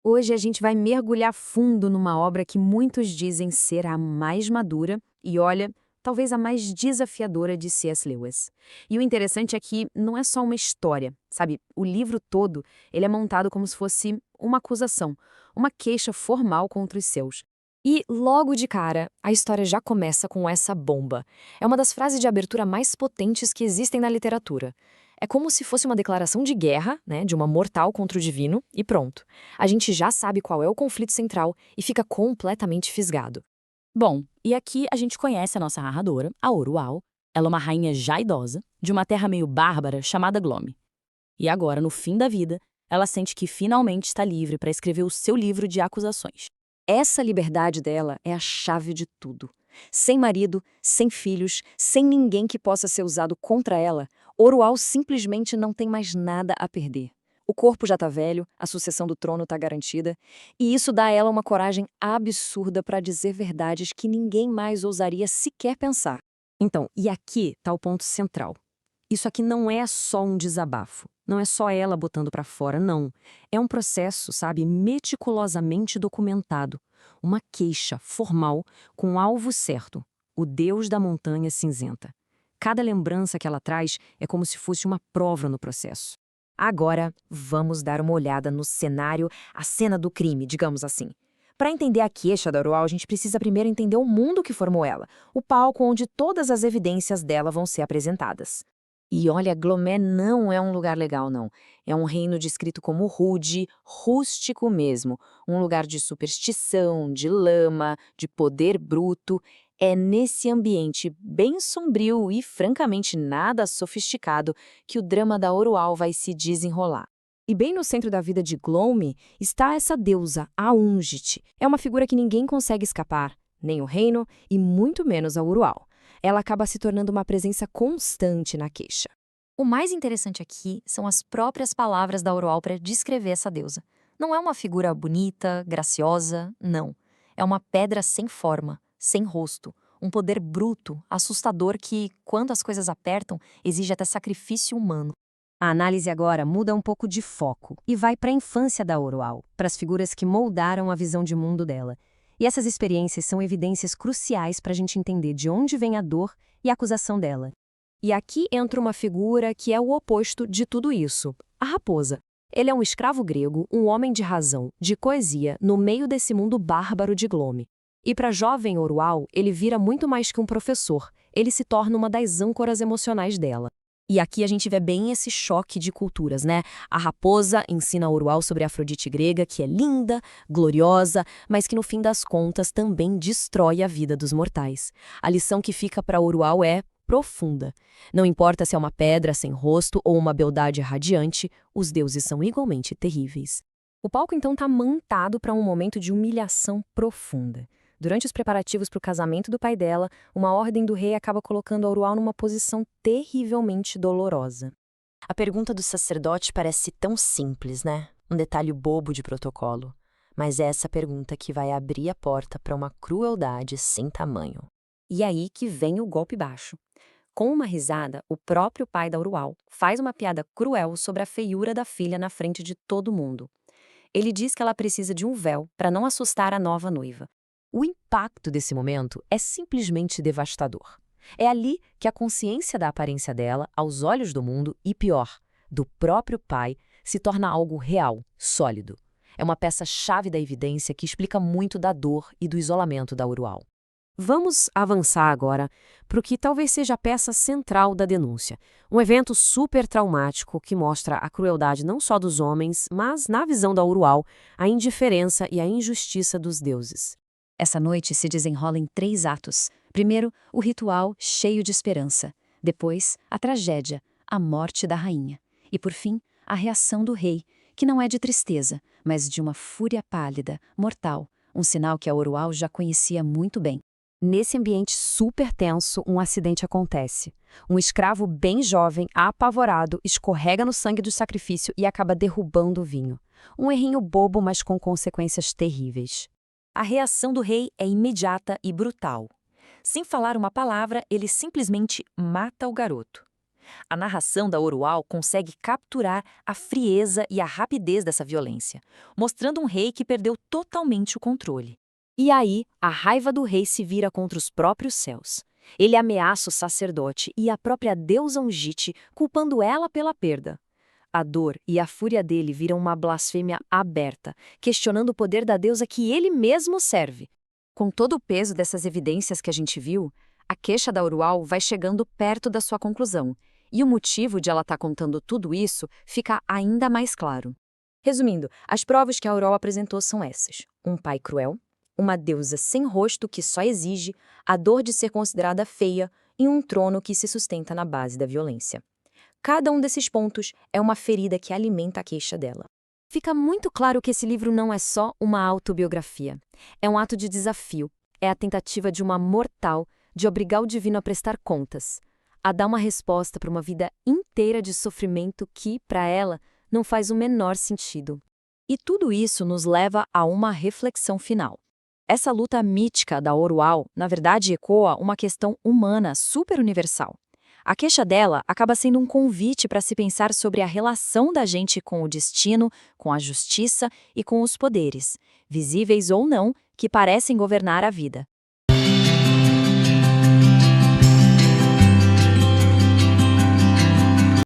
Hoje a gente vai mergulhar fundo numa obra que muitos dizem ser a mais madura e, olha, talvez a mais desafiadora de C.S. Lewis. E o interessante é que não é só uma história, sabe? O livro todo, ele é montado como se fosse uma acusação, uma queixa formal contra os seus. E, logo de cara, a história já começa com essa bomba. É uma das frases de abertura mais potentes que existem na literatura. É como se fosse uma declaração de guerra, né, de uma mortal contra o divino, e pronto. A gente já sabe qual é o conflito central e fica completamente fisgado. Bom, e aqui a gente conhece a nossa narradora, a Orual. Ela é uma rainha já idosa, de uma terra meio bárbara chamada Glome. E agora, no fim da vida, ela sente que finalmente está livre para escrever o seu livro de acusações. Essa liberdade dela é a chave de tudo. Sem marido, sem filhos, sem ninguém que possa ser usado contra ela, Orual simplesmente não tem mais nada a perder. O corpo já tá velho, a sucessão do trono tá garantida, e isso dá a ela uma coragem absurda para dizer verdades que ninguém mais ousaria sequer pensar. Então, e aqui tá o ponto central. Isso aqui não é só um desabafo, não é só ela botando pra fora, não. É um processo, sabe, meticulosamente documentado. Uma queixa formal com o alvo certo, o Deus da Montanha Cinzenta. Cada lembrança que ela traz é como se fosse uma prova no processo. Agora, vamos dar uma olhada no cenário, a cena do crime, digamos assim. Para entender a queixa da Orual, a gente precisa primeiro entender o mundo que formou ela, o palco onde todas as evidências dela vão ser apresentadas. E olha, Glomé não é um lugar legal, não. É um reino descrito como rude, rústico mesmo. Um lugar de superstição, de lama, de poder bruto. É nesse ambiente bem sombrio e, francamente, nada sofisticado que o drama da Orual vai se desenrolar. E bem no centro da vida de Glome está essa deusa, a Ungit. É uma figura que ninguém consegue escapar, nem o reino e muito menos a Urual. Ela acaba se tornando uma presença constante na queixa. O mais interessante aqui são as próprias palavras da Orual para descrever essa deusa. Não é uma figura bonita, graciosa, não. É uma pedra sem forma, sem rosto, um poder bruto, assustador que, quando as coisas apertam, exige até sacrifício humano. A análise agora muda um pouco de foco e vai para a infância da Orual, para as figuras que moldaram a visão de mundo dela. E essas experiências são evidências cruciais para a gente entender de onde vem a dor e a acusação dela. E aqui entra uma figura que é o oposto de tudo isso, a raposa. Ele é um escravo grego, um homem de razão, de poesia, no meio desse mundo bárbaro de Glome. E para a jovem Orual, ele vira muito mais que um professor, ele se torna uma das âncoras emocionais dela. E aqui a gente vê bem esse choque de culturas, né? A raposa ensina a Orual sobre a Afrodite grega, que é linda, gloriosa, mas que no fim das contas também destrói a vida dos mortais. A lição que fica para Orual é profunda. Não importa se é uma pedra sem rosto ou uma beldade radiante, os deuses são igualmente terríveis. O palco então está montado para um momento de humilhação profunda. Durante os preparativos para o casamento do pai dela, uma ordem do rei acaba colocando a Orual numa posição terrivelmente dolorosa. A pergunta do sacerdote parece tão simples, né? Um detalhe bobo de protocolo. Mas é essa pergunta que vai abrir a porta para uma crueldade sem tamanho. E aí que vem o golpe baixo. Com uma risada, o próprio pai da Orual faz uma piada cruel sobre a feiura da filha na frente de todo mundo. Ele diz que ela precisa de um véu para não assustar a nova noiva. O impacto desse momento é simplesmente devastador. É ali que a consciência da aparência dela, aos olhos do mundo, e pior, do próprio pai, se torna algo real, sólido. É uma peça-chave da evidência que explica muito da dor e do isolamento da Orual. Vamos avançar agora para o que talvez seja a peça central da denúncia. Um evento super traumático que mostra a crueldade não só dos homens, mas, na visão da Orual, a indiferença e a injustiça dos deuses. Essa noite se desenrola em 3 atos. Primeiro, o ritual cheio de esperança. Depois, a tragédia, a morte da rainha. E, por fim, a reação do rei, que não é de tristeza, mas de uma fúria pálida, mortal, um sinal que a Orual já conhecia muito bem. Nesse ambiente super tenso, um acidente acontece. Um escravo bem jovem, apavorado, escorrega no sangue do sacrifício e acaba derrubando o vinho. Um errinho bobo, mas com consequências terríveis. A reação do rei é imediata e brutal. Sem falar uma palavra, ele simplesmente mata o garoto. A narração da Orual consegue capturar a frieza e a rapidez dessa violência, mostrando um rei que perdeu totalmente o controle. E aí, a raiva do rei se vira contra os próprios céus. Ele ameaça o sacerdote e a própria deusa Ungite, culpando ela pela perda. A dor e a fúria dele viram uma blasfêmia aberta, questionando o poder da deusa que ele mesmo serve. Com todo o peso dessas evidências que a gente viu, a queixa da Orual vai chegando perto da sua conclusão, e o motivo de ela estar contando tudo isso fica ainda mais claro. Resumindo, as provas que a Orual apresentou são essas: um pai cruel, uma deusa sem rosto que só exige, a dor de ser considerada feia e um trono que se sustenta na base da violência. Cada um desses pontos é uma ferida que alimenta a queixa dela. Fica muito claro que esse livro não é só uma autobiografia. É um ato de desafio. É a tentativa de uma mortal de obrigar o divino a prestar contas, a dar uma resposta para uma vida inteira de sofrimento que, para ela, não faz o menor sentido. E tudo isso nos leva a uma reflexão final. Essa luta mítica da Orual, na verdade, ecoa uma questão humana super universal. A queixa dela acaba sendo um convite para se pensar sobre a relação da gente com o destino, com a justiça e com os poderes, visíveis ou não, que parecem governar a vida.